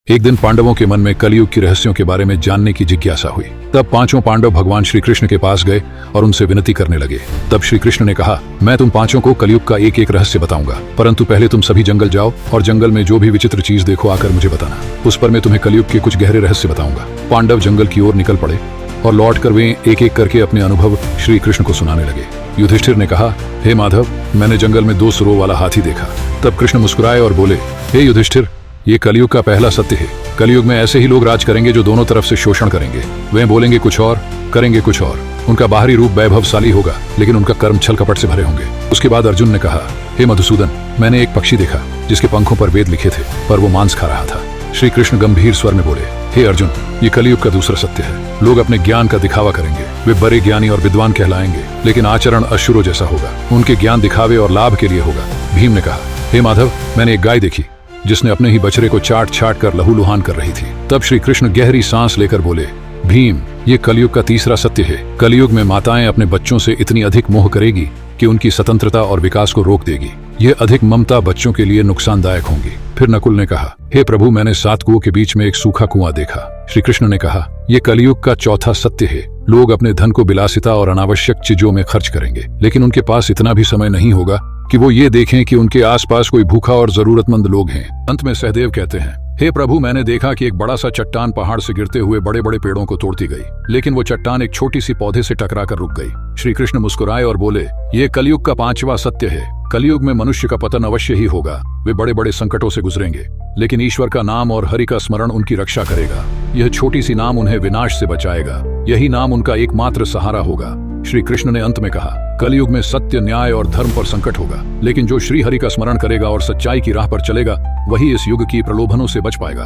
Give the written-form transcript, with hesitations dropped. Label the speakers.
Speaker 1: एक दिन पांडवों के मन में कलयुग की रहस्यों के बारे में जानने की जिज्ञासा हुई। तब पांचों पांडव भगवान श्री कृष्ण के पास गए और उनसे विनती करने लगे। तब श्री कृष्ण ने कहा, मैं तुम पांचों को कलयुग का एक एक रहस्य बताऊंगा, परंतु पहले तुम सभी जंगल जाओ और जंगल में जो भी विचित्र चीज देखो आकर मुझे बताना। उस पर मैं तुम्हें कलयुग के कुछ गहरे रहस्य बताऊंगा। पांडव जंगल की ओर निकल पड़े और लौट कर वे एक एक करके अपने अनुभव श्री कृष्ण को सुनाने लगे। युधिष्ठिर ने कहा, हे माधव, मैंने जंगल में 2 सिरों वाला हाथी देखा। तब कृष्ण मुस्कुराए और बोले, हे युधिष्ठिर, ये कलयुग का पहला सत्य है। कलयुग में ऐसे ही लोग राज करेंगे जो दोनों तरफ से शोषण करेंगे। वे बोलेंगे कुछ और, करेंगे कुछ और। उनका बाहरी रूप वैभवशाली होगा, लेकिन उनका कर्म छल कपट से भरे होंगे। उसके बाद अर्जुन ने कहा, हे मधुसूदन, मैंने एक पक्षी देखा जिसके पंखों पर वेद लिखे थे, पर वो मांस खा रहा था। श्री कृष्ण गंभीर स्वर में बोले, हे अर्जुन, ये कलयुग का दूसरा सत्य है। लोग अपने ज्ञान का दिखावा करेंगे। वे बड़े ज्ञानी और विद्वान कहलाएंगे, लेकिन आचरण अशुरों जैसा होगा। उनके ज्ञान दिखावे और लाभ के लिए होगा। भीम ने कहा, हे माधव, मैंने एक गाय देखी जिसने अपने ही बछड़े को चाट चाट कर लहूलुहान कर रही थी। तब श्री कृष्ण गहरी सांस लेकर बोले, भीम, ये कलयुग का तीसरा सत्य है। कलयुग में माताएं अपने बच्चों से इतनी अधिक मोह करेगी कि उनकी स्वतंत्रता और विकास को रोक देगी। ये अधिक ममता बच्चों के लिए नुकसानदायक होंगी। फिर नकुल ने कहा, हे प्रभु, मैंने 7 कुओं के बीच में एक सूखा कुआं देखा। श्री कृष्ण ने कहा, यह कलयुग का चौथा सत्य है। लोग अपने धन को विलासिता और अनावश्यक चीजों में खर्च करेंगे, लेकिन उनके पास इतना भी समय नहीं होगा कि वो ये देखें कि उनके आसपास कोई भूखा और जरूरतमंद लोग हैं। अंत में सहदेव कहते हैं, हे प्रभु, मैंने देखा कि एक बड़ा सा चट्टान पहाड़ से गिरते हुए बड़े बड़े पेड़ों को तोड़ती गई, लेकिन वो चट्टान एक छोटी सी पौधे से टकरा कर रुक गई। श्री कृष्ण मुस्कुराए और बोले, ये कलयुग का 5वां सत्य है। कलयुग में मनुष्य का पतन अवश्य ही होगा। वे बड़े बड़े संकटों से गुजरेंगे, लेकिन ईश्वर का नाम और हरि का स्मरण उनकी रक्षा करेगा। यह छोटी सी नाम उन्हें विनाश से बचाएगा। यही नाम उनका एकमात्र सहारा होगा। श्री कृष्ण ने अंत में कहा, कलयुग में सत्य, न्याय और धर्म पर संकट होगा, लेकिन जो श्री हरि का स्मरण करेगा और सच्चाई की राह पर चलेगा, वही इस युग की प्रलोभनों से बच पाएगा।